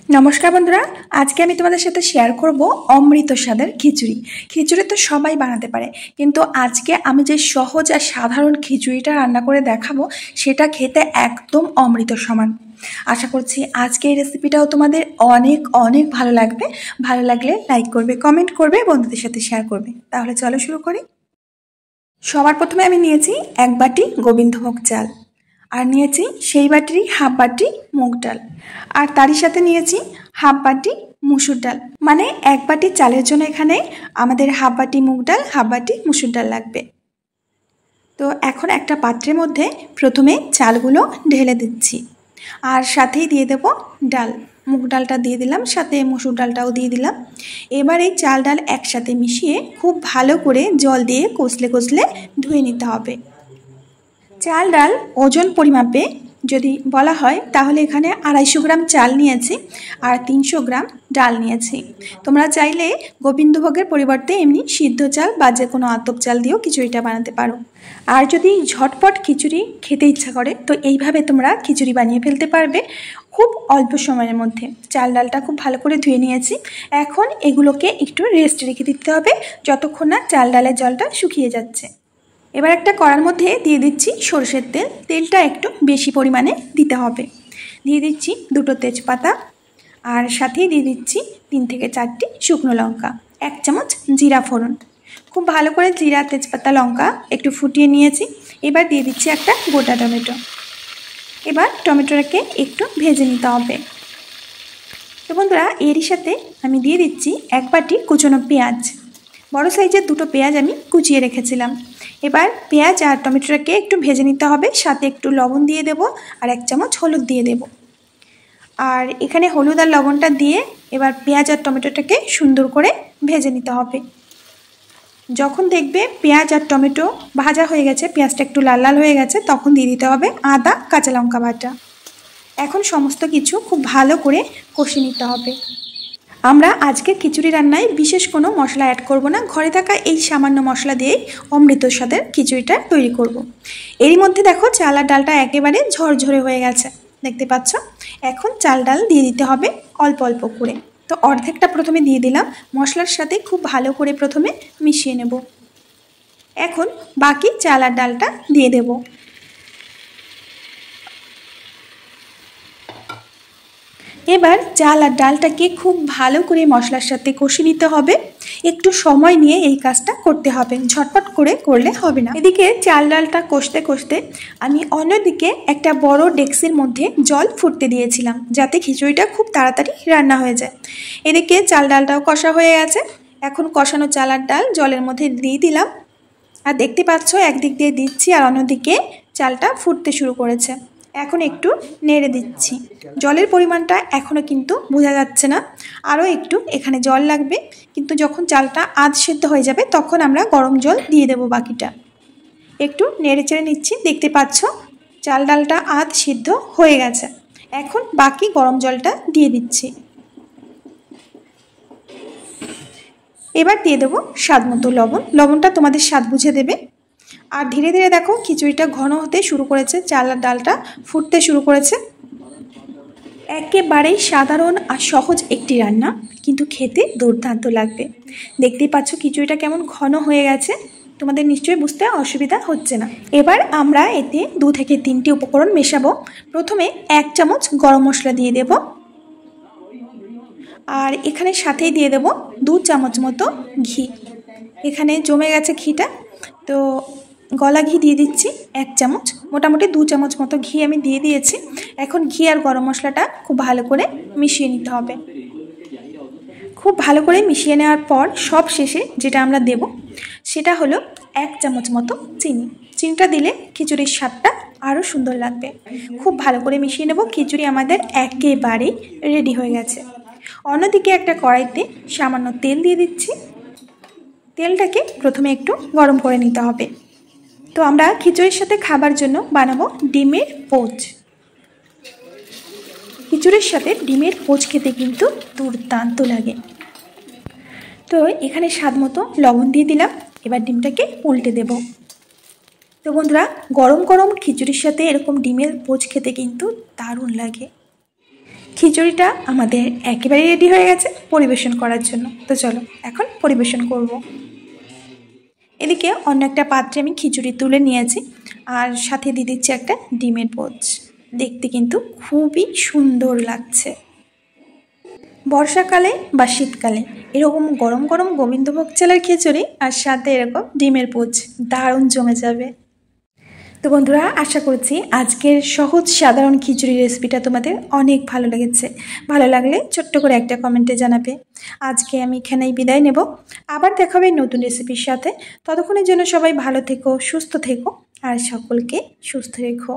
নমস্কার বন্ধুরা, আজকে আমি তোমাদের সাথে শেয়ার করব অমৃত স্বাদের খিচুড়ি। খিচুড়ি তো সবাই বানাতে পারে, কিন্তু আজকে আমি যে সহজ আর সাধারণ খিচুড়িটা রান্না করে দেখাবো সেটা খেতে একদম অমৃত সমান। আশা করছি আজকে এই রেসিপিটাও তোমাদের অনেক অনেক ভালো লাগবে। ভালো লাগলে লাইক করবে, কমেন্ট করবে, বন্ধুদের সাথে শেয়ার করবে। তাহলে চলো শুরু করি। সবার প্রথমে আমি নিয়েছি 1 বাটি গোবিন্দভোগ চাল, আর নিয়েছি সেই বাটিরই হাফ বাটি মুগ ডাল, আর তারই সাথে নিয়েছি হাফ বাটি মুসুর ডাল। মানে 1 বাটি চালের জন্য এখানে আমাদের হাফ বাটি মুগ ডাল, হাফ বাটি মুসুর ডাল লাগবে। তো এখন একটা পাত্রের মধ্যে প্রথমে চালগুলো ঢেলে দিচ্ছি, আর সাথেই দিয়ে দেব ডাল। মুগ ডালটা দিয়ে দিলাম, সাথে মুসুর ডালটাও দিয়ে দিলাম। এবার এই চাল ডাল একসাথে মিশিয়ে খুব ভালো করে জল দিয়ে কষলে কষলে ধুয়ে নিতে হবে। চাল ডাল ওজন পরিমাপে যদি বলা হয় তাহলে এখানে 250 গ্রাম চাল নিয়েছি আর 300 গ্রাম ডাল নিয়েছি। তোমরা চাইলে গোবিন্দভোগের পরিবর্তে এমনি সিদ্ধ চাল বা যে কোনো আতপ চাল দিয়েও খিচুড়িটা বানাতে পারো। আর যদি ঝটপট খিচুড়ি খেতে ইচ্ছা করে তো এইভাবে তোমরা খিচুড়ি বানিয়ে ফেলতে পারবে খুব অল্প সময়ের মধ্যে। চাল ডালটা খুব ভালো করে ধুয়ে নিয়েছি, এখন এগুলোকে একটু রেস্ট রেখে দিতে হবে যতক্ষণ না চাল ডালের জলটা শুকিয়ে যাচ্ছে। এবার একটা কড়ার মধ্যে দিয়ে দিচ্ছি সরষের তেল। তেলটা একটু বেশি পরিমাণে দিতে হবে। দিয়ে দিচ্ছি 2টো তেজপাতা, আর সাথেই দিয়ে দিচ্ছি 3 থেকে 4টি শুকনো লঙ্কা, 1 চামচ জিরা ফোড়ন। খুব ভালো করে জিরা, তেজপাতা, লঙ্কা একটু ফুটিয়ে নিয়েছি। এবার দিয়ে দিচ্ছি একটা গোটা টমেটো। এবার টমেটোটাকে একটু ভেজে নিতে হবে। তো বন্ধুরা, এরই সাথে আমি দিয়ে দিচ্ছি 1 বাটি কুচনো পেঁয়াজ। বড় সাইজের 2টো পেঁয়াজ আমি কুচিয়ে রেখেছিলাম। এবার পেঁয়াজ আর টমেটোটাকে একটু ভেজে নিতে হবে, সাথে একটু লবণ দিয়ে দেব আর 1 চামচ হলুদ দিয়ে দেব। আর এখানে হলুদ আর লবণটা দিয়ে এবার পেঁয়াজ আর টমেটোটাকে সুন্দর করে ভেজে নিতে হবে। যখন দেখবে পেঁয়াজ আর টমেটো ভাজা হয়ে গেছে, পেঁয়াজটা একটু লাল লাল হয়ে গেছে, তখন দিয়ে দিতে হবে আদা, কাঁচা লঙ্কা বাটা। এখন সমস্ত কিছু খুব ভালো করে কষে নিতে হবে। আমরা আজকে খিচুড়ি রান্নায় বিশেষ কোনো মশলা অ্যাড করব না, ঘরে থাকা এই সামান্য মশলা দিয়েই অমৃত স্বাদের খিচুড়িটা তৈরি করব। এরই মধ্যে দেখো চাল আর ডালটা একেবারে ঝরঝরে হয়ে গেছে, দেখতে পাচ্ছ। এখন চাল ডাল দিয়ে দিতে হবে অল্প অল্প করে। তো অর্ধেকটা প্রথমে দিয়ে দিলাম, মশলার সাথে খুব ভালো করে প্রথমে মিশিয়ে নেব। এখন বাকি চাল আর ডালটা দিয়ে দেব। এবার চাল আর ডালটাকে খুব ভালো করে মশলার সাথে কষে নিতে হবে। একটু সময় নিয়ে এই কাজটা করতে হবে, ঝটপট করে করলে হবে না। এদিকে চাল ডালটা কষতে কষতে আমি অন্যদিকে একটা বড় ডেক্সির মধ্যে জল ফুটতে দিয়েছিলাম, যাতে খিচুড়িটা খুব তাড়াতাড়ি রান্না হয়ে যায়। এদিকে চাল ডালটাও কষা হয়ে গেছে। এখন কষানো চাল আর ডাল জলের মধ্যে দিয়ে দিলাম, আর দেখতে পাচ্ছ একদিক দিয়ে দিচ্ছি আর অন্যদিকে চালটা ফুটতে শুরু করেছে। এখন একটু নেড়ে দিচ্ছি। জলের পরিমাণটা এখনও কিন্তু বোঝা যাচ্ছে না, আরও একটু এখানে জল লাগবে। কিন্তু যখন চালটা আধ সেদ্ধ হয়ে যাবে তখন আমরা গরম জল দিয়ে দেব বাকিটা। একটু নেড়ে চেড়ে নিচ্ছি, দেখতে পাচ্ছ চাল ডালটা আধ সিদ্ধ হয়ে গেছে। এখন বাকি গরম জলটা দিয়ে দিচ্ছি। এবার দিয়ে দেবো স্বাদ মতো লবণ। লবণটা তোমাদের স্বাদ বুঝে দেবে। আর ধীরে ধীরে দেখো খিচুড়িটা ঘন হতে শুরু করেছে, চাল আর ডালটা ফুটতে শুরু করেছে। একেবারেই সাধারণ আর সহজ একটি রান্না, কিন্তু খেতে দুর্দান্ত লাগবে। দেখতেই পাচ্ছ খিচুড়িটা কেমন ঘন হয়ে গেছে, তোমাদের নিশ্চয়ই বুঝতে অসুবিধা হচ্ছে না। এবার আমরা এতে 2 থেকে 3টি উপকরণ মেশাবো। প্রথমে 1 চামচ গরম মশলা দিয়ে দেব, আর এখানে সাথেই দিয়ে দেব 2 চামচ মতো ঘি। এখানে জমে গেছে ঘিটা, তো গলা ঘি দিয়ে দিচ্ছি 1 চামচ। মোটামুটি 2 চামচ মতো ঘি আমি দিয়ে দিয়েছি। এখন ঘি আর গরম মশলাটা খুব ভালো করে মিশিয়ে নিতে হবে। খুব ভালো করে মিশিয়ে নেওয়ার পর সব শেষে যেটা আমরা দেব সেটা হলো 1 চামচ মতো চিনি। চিনিটা দিলে খিচুড়ির স্বাদটা আরও সুন্দর লাগবে। খুব ভালো করে মিশিয়ে নেব। খিচুড়ি আমাদের একেবারেই রেডি হয়ে গেছে। অন্যদিকে একটা কড়াইতে সামান্য তেল দিয়ে দিচ্ছি। তেলটাকে প্রথমে একটু গরম করে নিতে হবে। তো আমরা খিচুড়ির সাথে খাবার জন্য বানাবো ডিমের পোচ। খিচুড়ির সাথে ডিমের পোচ খেতে কিন্তু দুর্দান্ত লাগে। তো এখানে স্বাদ মতো লবণ দিয়ে দিলাম। এবার ডিমটাকে উল্টে দেব। তো বন্ধুরা, গরম গরম খিচুড়ির সাথে এরকম ডিমের পোচ খেতে কিন্তু দারুণ লাগে। খিচুড়িটা আমাদের একেবারে রেডি হয়ে গেছে পরিবেশন করার জন্য। তো চলো এখন পরিবেশন করব। এদিকে অন্য একটা পাত্রে আমি খিচুড়ি তুলে নিয়েছি, আর সাথে দিয়ে দিচ্ছি একটা ডিমের পোচ। দেখতে কিন্তু খুবই সুন্দর লাগছে। বর্ষাকালে বা শীতকালে এরকম গরম গরম গোবিন্দভোগ চালের খিচুড়ি আর সাথে এরকম ডিমের পোচ দারুণ জমে যাবে। তো বন্ধুরা, আশা করছি আজকের সহজ সাধারণ খিচুড়ি রেসিপিটা তোমাদের অনেক ভালো লেগেছে। ভালো লাগলে ছোট্ট করে একটা কমেন্টে জানাবে। আজকে আমি এখানেই বিদায় নেব, আবার দেখাবে নতুন রেসিপির সাথে। ততক্ষণের জন্য সবাই ভালো থেকো, সুস্থ থেকো, আর সকলকে সুস্থ রেখো।